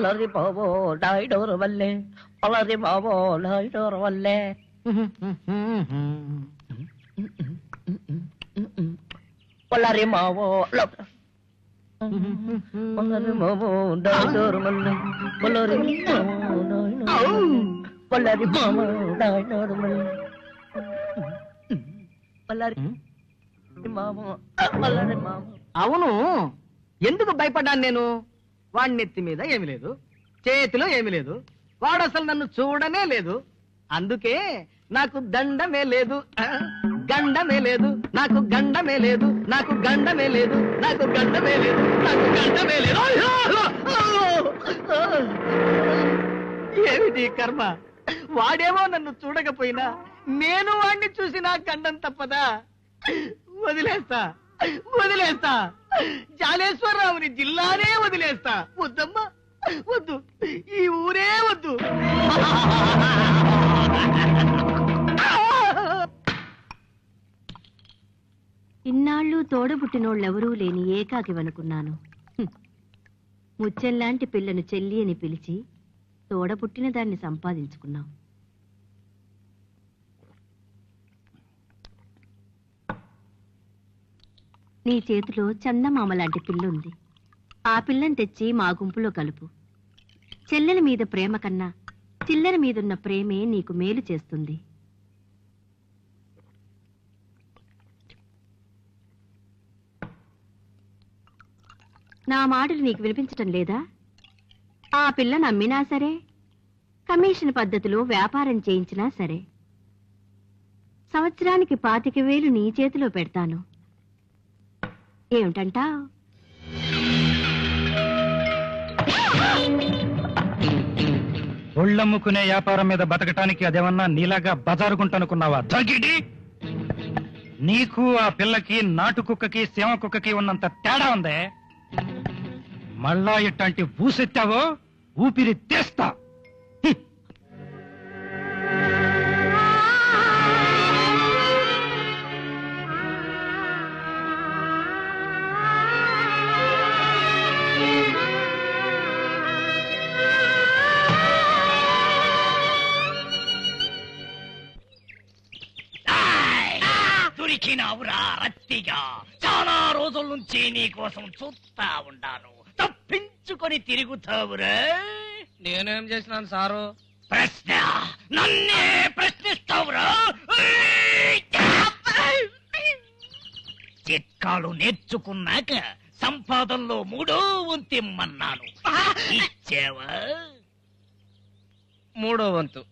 అలరి బాబో డాయిడోరు వల్లే అలరి బాబో డాయిడోరు వల్లే అలరి మావో అలరి మావో డాయిడోరు వల్లే అలరి అలరి మావో డాయిడోరు వల్లే అలరి మావో అలరి మావో. అవును, ఎందుకు భయపడ్డాను నేను? వాడి నెత్తి మీద ఏమి లేదు, చేతిలో ఏమి లేదు, వాడు అసలు నన్ను చూడనే లేదు. అందుకే నాకు దండమే లేదు, గండమే లేదు, నాకు గండమే లేదు, నాకు గండమే లేదు, నాకు గండమే లేదు, నాకు గండమే లేదు. ఏమిటి కర్మ? వాడేమో నన్ను చూడకపోయినా నేను వాడిని చూసి నా గండం తప్పదా? వదిలేస్తా వదిలేస్తా, జాలేశ్వరరావుని జిల్లానే వదిలేస్తా. వద్దమ్మా వద్దు, ఈ ఊరే వద్దు. ఇన్నాళ్ళు తోడబుట్టినోళ్ళెవరూ లేని ఏకాకివనుకున్నాను. ముచ్చెల్లాంటి పిల్లను చెల్లి అని పిలిచి తోడబుట్టిన దాన్ని సంపాదించుకున్నాం. నీ చేతిలో చందమామ లాంటి పిల్లుంది. ఆ పిల్లని తెచ్చి మా గుంపులో కలుపు. చెల్లెల మీద ప్రేమ కన్నా చిల్లెల మీదున్న ప్రేమే నీకు మేలు చేస్తుంది. నా మాటలు నీకు వినిపించటం లేదా? ఆ పిల్ల నమ్మినా సరే, కమిషన్ పద్ధతిలో వ్యాపారం చేయించినా సరే, సంవత్సరానికి 25,000 నీ చేతిలో పెడతాను. ఏమిటంటావ్? ఒళ్ళమ్ముకునే వ్యాపారం మీద బతకటానికి అదేమన్నా నీలాగా బజారుకుంటనుకున్నావా? తగిడి నీకు ఆ పిల్లకి నాటు కుక్కకి సీమ కుక్కకి ఉన్నంత తేడా ఉందే. మళ్ళా ఇట్లాంటి ఊసెత్తావో ఊపిరి తీస్తా. దొరికినావురా రత్తిగా. చాలా రోజుల నుంచి నీ కోసం చూస్తా ఉండాను. తప్పించుకొని తిరుగుతావురా. నేనేం చేసినాను సారు? ప్రశ్న నన్నే ప్రశ్నిస్తావురా. చిట్కాలు నేర్చుకున్నాక సంపాదనలో 3వ వంతు ఇమ్మన్నాను. ఇచ్చావా? 3వ వంతు.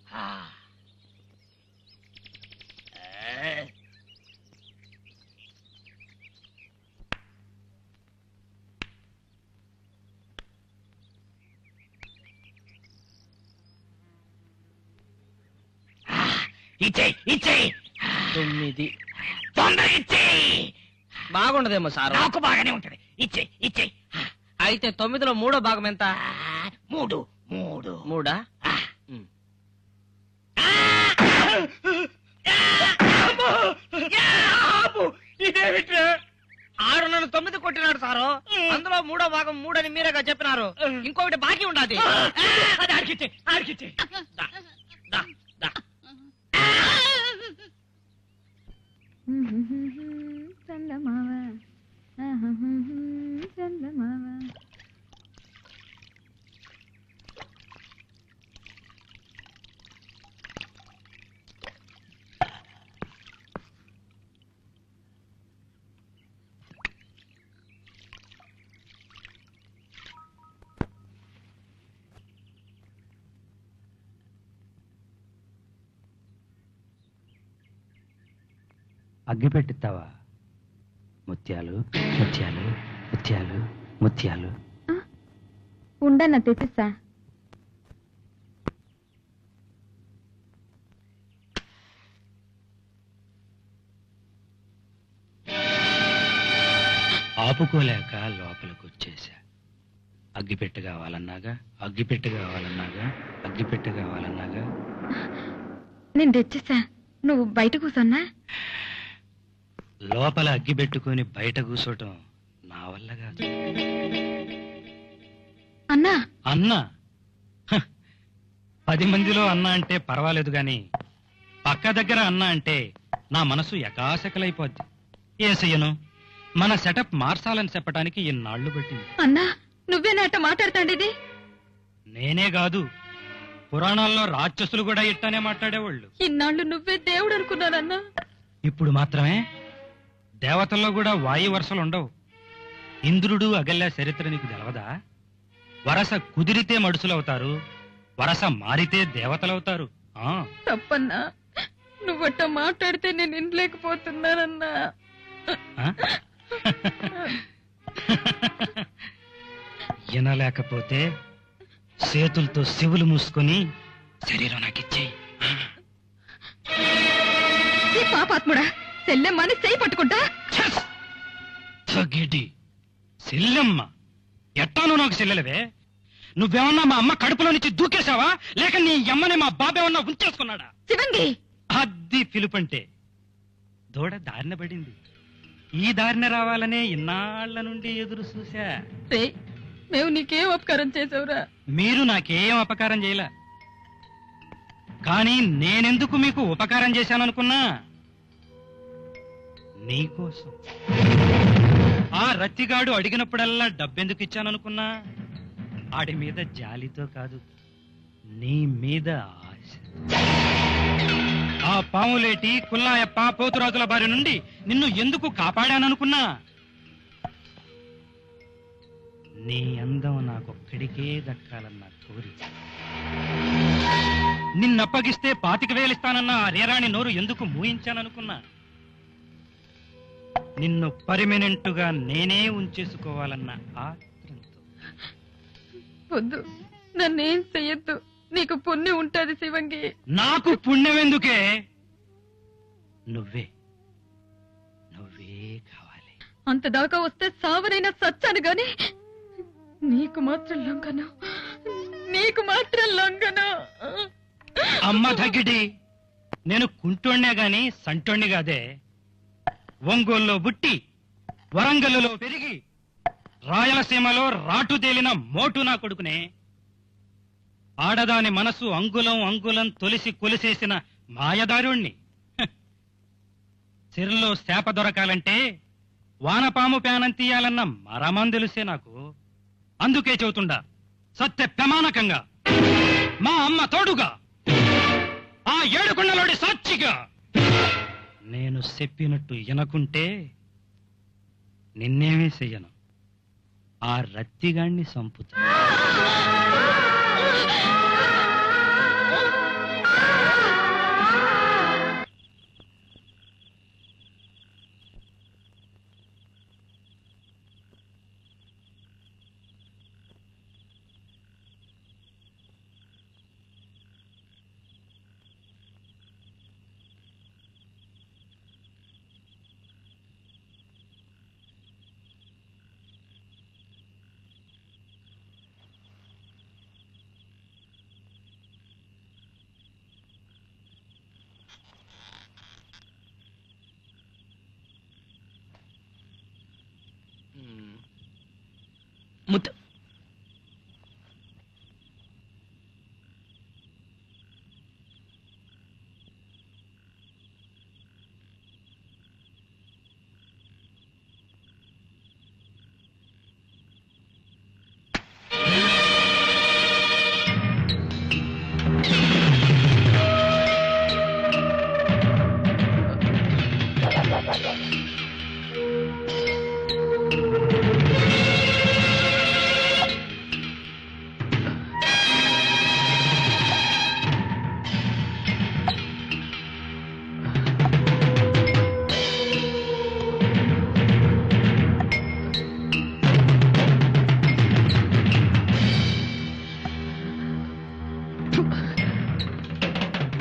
ఇచ్చేయి ఇచ్చేయి. 9. తొందర ఇచ్చేయి. బాగుండదేమో సారు? నాకు బాగానే ఉంటది. ఇచ్చేయి ఇచ్చేయి. అయితే 9లో 3వ భాగం ఎంత? 3. 3. ఇదేమిట్రా? 6 నన్ను 9 కొట్టినాడు సారు. అందులో 3వ భాగం 3 అని మీరేగా చెప్పినారు. ఇంకొకటి బాకీ ఉండాలి. అది ఆడికిచ్చే ఆడికిచ్చే. అగ్గి పెట్టిస్తావా? ముత్యాలు ముత్యాలు ముత్యాలు ముత్యాలు. ఉండన్న తెచ్చిస్తా. ఆపుకోలేక లోపలికి వచ్చేసా. అగ్గిపెట్టు కావాలన్నాగా, అగ్గిపెట్టు కావాలన్నాగా, అగ్గిపెట్టు కావాలన్నాగా. నేను తెచ్చిస్తా, నువ్వు బయట కూర్చున్నా. లోపల అగ్గి పెట్టుకుని బయట కూర్చోటం నా వల్ల కాదు. అన్నా అన్నా 10 మందిలో అన్న అంటే పర్వాలేదు గాని పక్క దగ్గర అన్న అంటే నా మనసు ఎకాశకలైపోద్ది. ఏసయ్యను మన సెటప్ మార్చాలని చెప్పడానికి ఇన్నాళ్లు పట్టింది. అన్నా నువ్వేనాట మాట్లాడతాండిది? నేనే కాదు, పురాణాల్లో రాక్షసులు కూడా ఇట్టానే మాట్లాడేవాళ్ళు. ఇన్నాళ్ళు నువ్వే దేవుడు అనుకున్నానన్నా. ఇప్పుడు మాత్రమే దేవతల్లో కూడా వాయు వరసలుండవు. ఇంద్రుడు అగల్య చరిత్ర నీకు తెలవదా? వరస కుదిరితే మడుసులవుతారు, వరస మారితే దేవతలవుతారు. తప్పన్నా, నువ్వట్ట మాట్లాడితే నేను వినలేకపోతున్నానన్నా. వినలేకపోతే చేతులతో శివులు మూసుకొని శరీరం నాకిచ్చేయి. పాపాత్ముడా, సెల్లెమ్మని చేయి పట్టుకుంటా. సెల్లెమ్మ ఎట్టాను నాకు చెల్లెలవే? నువ్వేమన్నా మా అమ్మ కడుపులో నుంచి దూకేశావా, లేక నీ అమ్మని మా బాబేమన్నా ఉంచేసుకున్నాడా? శివంగి, అది పిలుపంటే. దూడ దారిన పడింది, ఈ దారిన రావాలనే ఇన్నాళ్ల నుండి ఎదురు చూశా. మేము నీకేం ఉపకారం చేసావురా? మీరు నాకేం అపకారం చేయలే, కానీ నేనెందుకు మీకు ఉపకారం చేశాననుకున్నా? నీకోసం. ఆ రత్తిగాడు అడిగినప్పుడల్లా డబ్బెందుకు ఇచ్చాననుకున్నా? ఆడి మీద జాలితో కాదు, నీ మీద ఆశ. ఆ పాములేటి కుల్లాయప్ప పోతురాజుల బారి నుండి నిన్ను ఎందుకు కాపాడాననుకున్నా? నీ అందం నాకొక్కడికే దక్కాలన్న కోరిక. నిన్నప్పగిస్తే 25,000 ఇస్తానన్న ఆ రేరాణి నోరు ఎందుకు మూయించాననుకున్నా? నిన్ను పర్మినెంటుగా నేనే ఉంచేసుకోవాలన్న ఆత్రంతో. వద్దు, నన్నేం చెయ్యొద్దు, నీకు పుణ్యం ఉంటది శివంగి. నాకు పుణ్యం ఎందుకే? నువ్వే నువ్వే కావాలి. అంతదాకా వస్తే సావరైనా సచ్చాను గాని నీకు మాత్రం లొంగను, నీకు మాత్రం లొంగను. అమ్మ తగ్గిడి, నేను కుంటోణ్ణే గాని సంటోణ్ణి కాదే. ఒంగోల్లో బుట్టి, వరంగల్లో పెరిగి, రాయలసీమలో రాటు తేలిన మోటు నా కొడుకునే. ఆడదాని మనసు అంగుళం అంగుళం తొలిసి కొలిసేసిన మాయదారుణ్ణి. చెరులో శాప దొరకాలంటే వానపాము ప్యానం తీయాలన్న మరమందెలుసే నాకు. అందుకే చెబుతుండా, సత్య ప్రమాణకంగా, మా అమ్మ తోడుగా, ఆ 7 కొండలోడి సాక్షిగా, నేను చెప్పినట్టు వినకుంటే నిన్నేమీ చెయ్యను, ఆ రత్తిగాణ్ణి సంపుతా. ముద్దు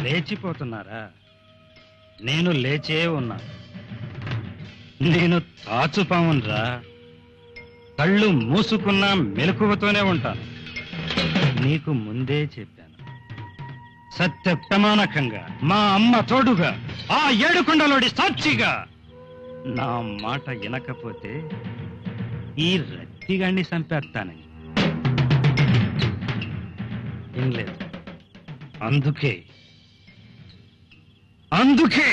లేచిపోతున్నారా? నేను లేచే ఉన్నా. నేను తాచుపామున్రా, కళ్ళు మూసుకున్నా మెలకువతోనే ఉంటాను. నీకు ముందే చెప్పాను, సత్య ప్రమాణకంగా, మా అమ్మ తోడుగా, ఆ 7 కొండలోడి సాక్షిగా. నా మాట వినకపోతే ఈ రత్తిగాన్ని చంపేస్తానని. వినలేదు, అందుకే అందుకే